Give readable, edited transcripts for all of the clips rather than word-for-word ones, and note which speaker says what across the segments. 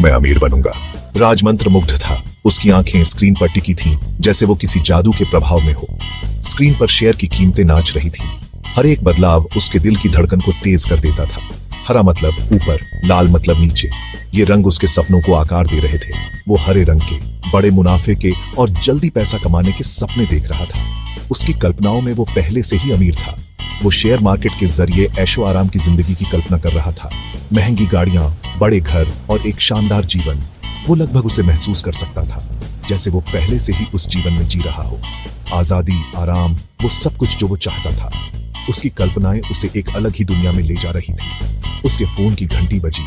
Speaker 1: मैं अमीर बनूंगा। राज मंत्रमुग्ध था। उसकी आंखें स्क्रीन पर टिकी थीं, जैसे वो किसी जादू के प्रभाव में हो। स्क्रीन पर शेयर की कीमतें नाच रही थीं। हर एक बदलाव उसके दिल की धड़कन को तेज कर देता था। हरा मतलब ऊपर, लाल मतलब नीचे। ये रंग उसके सपनों को आकार दे रहे थे। वो हरे रंग के, बड़े मुनाफे के और जल्दी पैसा कमाने के सपने देख रहा था। उसकी कल्पनाओं में वो पहले से ही अमीर था। वो शेयर मार्केट के जरिए ऐशो आराम की जिंदगी की कल्पना कर रहा था। महंगी गाड़ियां, बड़े घर और एक शानदार जीवन। वो लगभग उसे महसूस कर सकता था, जैसे वो पहले से ही उस जीवन में जी रहा हो। आजादी, आराम, वो सब कुछ जो वो चाहता था। उसकी कल्पनाएं उसे एक अलग ही दुनिया में ले जा रही थी। उसके फोन की घंटी बजी,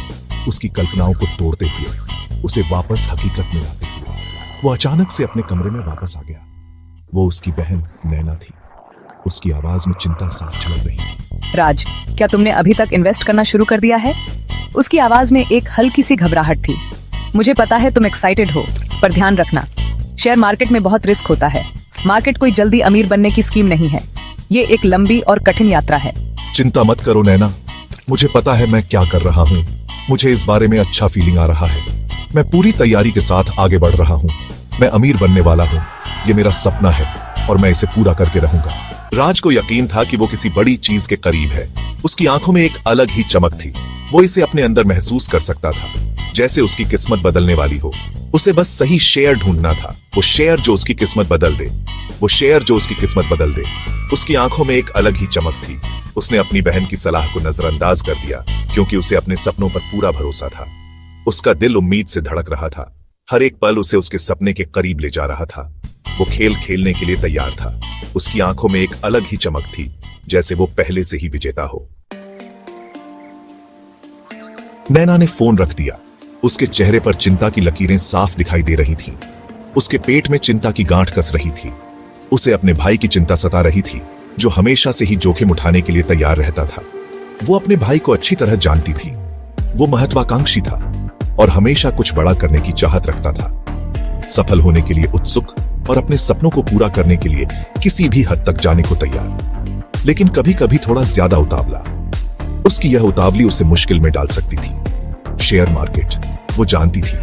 Speaker 1: उसकी कल्पनाओं को तोड़ते हुए, उसे वापस हकीकत में लाते हुए। वो अचानक से अपने कमरे में वापस आ गया। वो उसकी बहन नैना थी। उसकी आवाज में चिंता साफ झलक रही थी।
Speaker 2: राज, क्या तुमने अभी तक इन्वेस्ट करना शुरू कर दिया है? उसकी आवाज में एक हल्की सी घबराहट थी। मुझे पता है तुम एक्साइटेड हो, पर ध्यान रखना, शेयर मार्केट में बहुत रिस्क होता है। मार्केट कोई जल्दी अमीर बनने की स्कीम नहीं है। ये एक लंबी और कठिन यात्रा है।
Speaker 1: चिंता मत करो नैना, मुझे पता है मैं क्या कर रहा हूँ। मुझे इस बारे में अच्छा फीलिंग आ रहा है। मैं पूरी तैयारी के साथ आगे बढ़ रहा हूँ। मैं अमीर बनने वाला हूँ। ये मेरा सपना है और मैं इसे पूरा करके रहूंगा। राज को यकीन था कि वो किसी बड़ी चीज के करीब है। उसकी आंखों में एक अलग ही चमक थी। वो इसे अपने अंदर महसूस कर सकता था, जैसे उसकी किस्मत बदलने वाली हो। उसे बस सही शेयर ढूंढना था। वो शेयर जो उसकी किस्मत बदल दे। वो शेयर जो उसकी किस्मत बदल दे। उसकी आंखों में एक अलग ही चमक थी। उसने अपनी बहन की सलाह को नजरअंदाज कर दिया, क्योंकि उसे अपने सपनों पर पूरा भरोसा था। उसका दिल उम्मीद से धड़क रहा था। हर एक पल उसे उसके सपने के करीब ले जा रहा था। वो खेल खेलने के लिए तैयार था। उसकी आंखों में एक अलग ही चमक थी, जैसे वो पहले से ही विजेता हो। नैना ने फोन रख दिया। उसके चेहरे पर चिंता की लकीरें साफ दिखाई दे रही थीं। उसके पेट में चिंता की गांठ कस रही थी। उसे अपने भाई की चिंता सता रही थी, जो हमेशा से ही जोखिम उठाने के लिए तैयार रहता था। वो अपने भाई को अच्छी तरह जानती थी। वो महत्वाकांक्षी था और हमेशा कुछ बड़ा करने की चाहत रखता था। सफल होने के लिए उत्सुक और अपने सपनों को पूरा करने के लिए किसी भी हद तक जाने को तैयार, लेकिन कभी कभी थोड़ा ज्यादा उतावला। उसकी यह उतावली उसे मुश्किल में डाल सकती थी। शेयर मार्केट, वो जानती थी,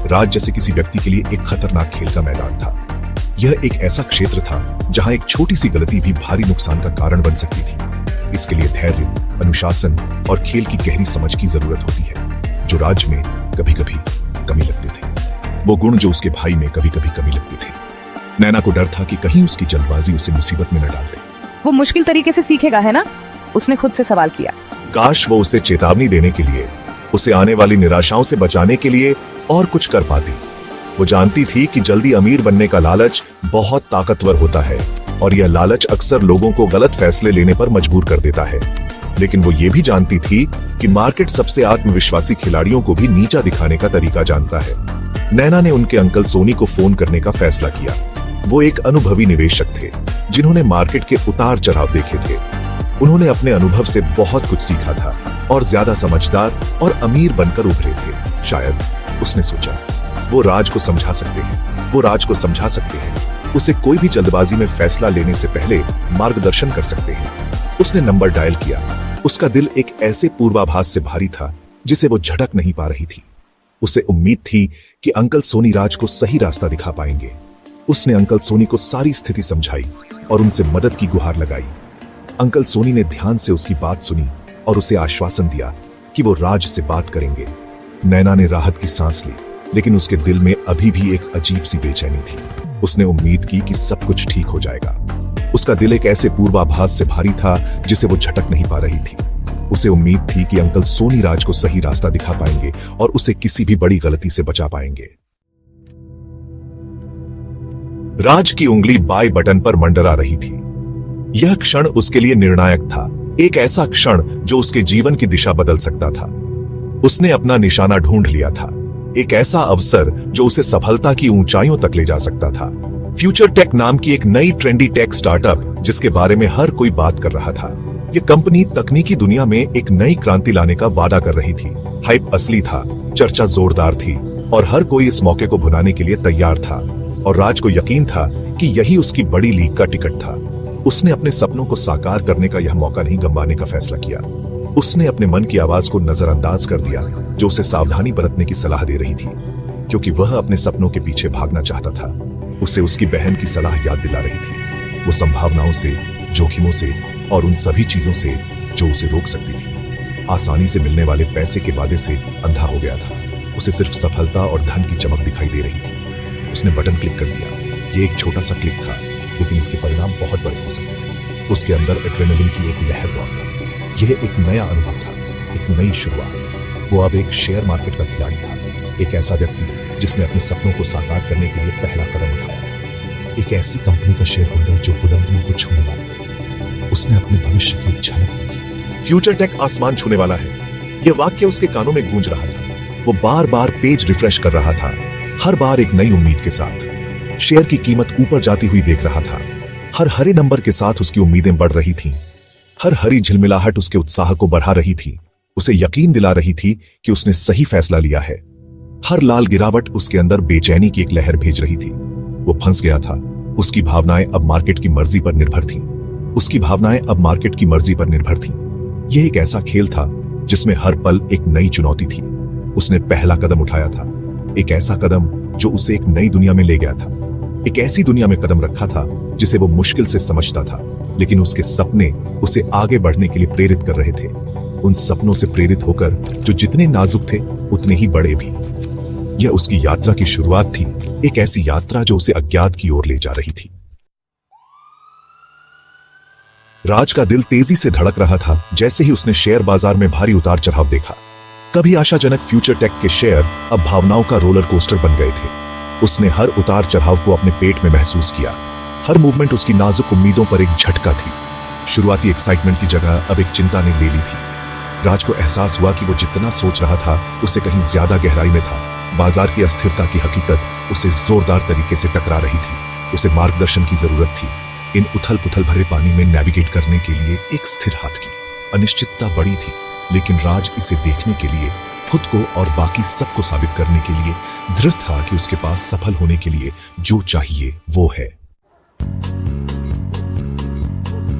Speaker 1: राज जैसे किसी व्यक्ति के लिए एक खतरनाक खेल का मैदान था। यह एक ऐसा क्षेत्र था जहां एक छोटी सी गलती भी भारी नुकसान का कारण बन सकती थी। इसके लिए धैर्य, अनुशासन और खेल की गहरी समझ की जरूरत होती है, जो राज में कभी कभी कमी लगते थे। वो गुण जो उसके भाई में कभी कभी कमी लगती थी। नैना को डर था कि कहीं उसकी जल्दबाजी उसे मुसीबत में न डाल दे।
Speaker 2: वो मुश्किल तरीके से सीखेगा, है ना? उसने खुद से सवाल किया।
Speaker 1: काश वो उसे चेतावनी देने के लिए, उसे आने वाली निराशाओं से बचाने के लिए और कुछ कर पाती। वो जानती थी कि जल्दी अमीर बनने का लालच बहुत ताकतवर होता है और यह लालच अक्सर लोगों को गलत फैसले लेने पर मजबूर कर देता है। लेकिन वो ये भी जानती थी कि मार्केट सबसे आत्मविश्वासी खिलाड़ियों को भी नीचा दिखाने का तरीका जानता है। नैना ने उनके अंकल सोनी को फोन करने का फैसला किया। वो एक अनुभवी निवेशक थे, जिन्होंने मार्केट के उतार चढ़ाव देखे थे। उन्होंने अपने अनुभव से बहुत कुछ सीखा था और ज्यादा समझदार और अमीर बनकर उभरे थे। शायद उसने सोचा, वो राज को समझा सकते हैं। वो राज को समझा सकते हैं। उसे कोई भी जल्दबाजी में फैसला लेने से पहले मार्गदर्शन कर सकते हैं। उसने नंबर डायल किया। उसका दिल एक ऐसे पूर्वाभास से भारी था जिसे वो झटक नहीं पा रही थी। उसे उम्मीद थी कि अंकल सोनी राज को सही रास्ता दिखा पाएंगे। उसने अंकल सोनी को सारी स्थिति समझाई और उनसे मदद की गुहार लगाई। अंकल सोनी ने ध्यान से उसकी बात सुनी और उसे आश्वासन दिया कि वो राज से बात करेंगे। नैना ने राहत की सांस ली, लेकिन उसके दिल में अभी भी एक अजीब सी बेचैनी थी। उसने उम्मीद की कि सब कुछ ठीक हो जाएगा। उसका दिल एक ऐसे पूर्वाभास से भारी था जिसे वो झटक नहीं पा रही थी। उसे उम्मीद थी कि अंकल सोनी राज को सही रास्ता दिखा पाएंगे और उसे किसी भी बड़ी गलती से बचा पाएंगे। राज की उंगली बाय बटन पर मंडरा रही थी। यह क्षण उसके लिए निर्णायक था, एक ऐसा क्षण जो उसके जीवन की दिशा बदल सकता था। उसने अपना निशाना ढूंढ लिया था, एक ऐसा अवसर जो उसे सफलता की ऊंचाइयों तक ले जा सकता था। फ्यूचर टेक नाम की एक नई ट्रेंडी टेक स्टार्टअप जिसके बारे में हर कोई बात कर रहा था। यह कंपनी तकनीकी दुनिया में एक नई क्रांति लाने का वादा कर रही थी। हाइप असली था, चर्चा जोरदार थी और हर कोई इस मौके को भुनाने के लिए तैयार था। और राज को यकीन था कि यही उसकी बड़ी लीग का टिकट था। उसने अपने सपनों को साकार करने का यह मौका नहीं गंवाने का फैसला किया। उसने अपने मन की आवाज को नजरअंदाज कर दिया जो उसे सावधानी बरतने की सलाह दे रही थी, क्योंकि वह अपने सपनों के पीछे भागना चाहता था। उसे उसकी बहन की सलाह याद दिला रही थी। वो संभावनाओं से, जोखिमों से और उन सभी चीजों से जो उसे रोक सकती थी। आसानी से मिलने वाले पैसे के वादे से अंधा हो गया था। उसे सिर्फ सफलता और धन की चमक दिखाई दे रही थी। उसने बटन क्लिक कर दिया। ये एक छोटा सा क्लिक था, लेकिन इसके परिणाम बहुत बड़े हो सकते थे। उसके अंदर एड्रेनलिन की एक लहर दौड़ गई। यह एक नया अनुभव था, एक नई शुरुआत। वो अब एक शेयर मार्केट का खिलाड़ी था, एक ऐसा व्यक्ति जिसने अपने सपनों को साकार करने के लिए पहला कदम उठाया था, एक ऐसी कंपनी का शेयर होल्डर जो बुलंदियों को छूने वाली थी। उसने अपने भविष्य की झलक देखी। फ्यूचर टेक आसमान छूने वाला है, यह वाक्य उसके कानों में गूंज रहा था। वो बार बार पेज रिफ्रेश कर रहा था, हर बार एक नई उम्मीद के साथ। शेयर की कीमत ऊपर जाती हुई देख रहा था। हर हरे नंबर के साथ उसकी उम्मीदें बढ़ रही थीं। हर हरी झिलमिलाहट उसके उत्साह को बढ़ा रही थी, उसे यकीन दिला रही थी कि उसने सही फैसला लिया है। हर लाल गिरावट उसके अंदर बेचैनी की एक लहर भेज रही थी। वो फंस गया था। उसकी भावनाएं अब मार्केट की मर्जी पर निर्भर थीं। उसकी भावनाएं अब मार्केट की मर्जी पर निर्भर थीं। यह एक ऐसा खेल था जिसमें हर पल एक नई चुनौती थी। उसने पहला कदम उठाया था, एक ऐसा कदम जो उसे एक नई दुनिया में ले गया था। एक ऐसी दुनिया में कदम रखा था जिसे वो मुश्किल से समझता था, लेकिन उसके सपने उसे आगे बढ़ने के लिए प्रेरित कर रहे थे। उन सपनों से प्रेरित होकर जो जितने नाजुक थे उतने ही बड़े भी। यह उसकी यात्रा की शुरुआत थी, एक ऐसी यात्रा जो उसे अज्ञात की ओर ले जा रही थी। राज का दिल तेजी से धड़क रहा था जैसे ही उसने शेयर बाजार में भारी उतार चढ़ाव देखा। कभी आशाजनक फ्यूचर टेक के शेयर अब भावनाओं का रोलर कोस्टर बन गए थे। उसने हर उतार चढ़ाव को अपने पेट में महसूस किया। हर मूवमेंट उसकी नाजुक उम्मीदों पर एक झटका थी। शुरुआती एक्साइटमेंट की जगह अब एक चिंता ने ले ली थी। राज को एहसास हुआ कि वो जितना सोच रहा था उससे कहीं ज्यादा गहराई में था। बाजार की अस्थिरता की हकीकत उसे जोरदार तरीके से टकरा रही थी। उसे मार्गदर्शन की जरूरत थी। इन उथल पुथल भरे पानी में नेविगेट करने के लिए एक स्थिर हाथ की अनिश्चितता बड़ी थी, लेकिन राज इसे देखने के लिए, खुद को और बाकी सबको साबित करने के लिए दृढ़ था कि उसके पास सफल होने के लिए जो चाहिए वो है।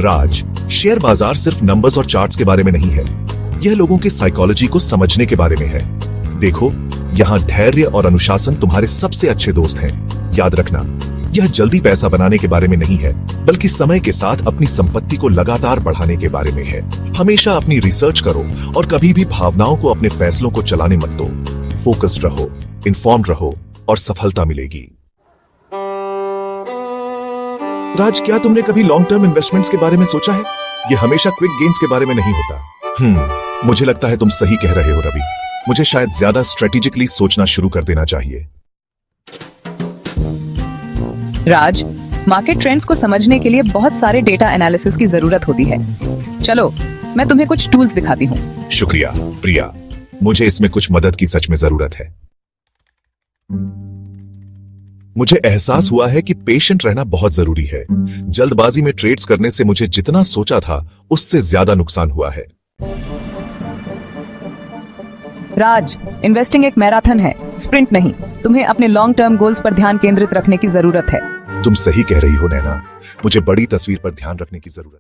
Speaker 1: राज, शेयर बाजार सिर्फ नंबर्स और चार्ट्स के बारे में नहीं है, यह लोगों की साइकोलॉजी को समझने के बारे में है। देखो, यहां धैर्य और अनुशासन तुम्हारे सबसे अच्छे दोस्त हैं। याद रखना, यह जल्दी पैसा बनाने के बारे में नहीं है, बल्कि समय के साथ अपनी संपत्ति को लगातार बढ़ाने के बारे में है। हमेशा अपनी रिसर्च करो और कभी भी भावनाओं को अपने फैसलों को चलाने मत दो। फोकस्ड रहो, इन्फॉर्म्ड रहो और सफलता मिलेगी। राज, क्या तुमने कभी लॉन्ग टर्म इन्वेस्टमेंट्स के बारे में सोचा है? यह हमेशा क्विक गेन्स के बारे में नहीं होता। मुझे लगता है तुम सही कह रहे हो रवि। मुझे शायद ज्यादा स्ट्रेटेजिकली सोचना शुरू कर देना चाहिए।
Speaker 2: राज, मार्केट ट्रेंड्स को समझने के लिए बहुत सारे डेटा एनालिसिस की जरूरत होती है। चलो, मैं तुम्हें कुछ टूल्स दिखाती हूँ।
Speaker 1: शुक्रिया प्रिया, मुझे इसमें कुछ मदद की सच में जरूरत है। मुझे एहसास हुआ है कि पेशेंट रहना बहुत जरूरी है। जल्दबाजी में ट्रेड्स करने से मुझे जितना सोचा था उससे ज्यादा नुकसान हुआ है।
Speaker 2: राज, इन्वेस्टिंग एक मैराथन है, स्प्रिंट नहीं। तुम्हें अपने लॉन्ग टर्म गोल्स पर ध्यान केंद्रित रखने की जरूरत है।
Speaker 1: तुम सही कह रही हो नैना, मुझे बड़ी तस्वीर पर ध्यान रखने की जरूरत है।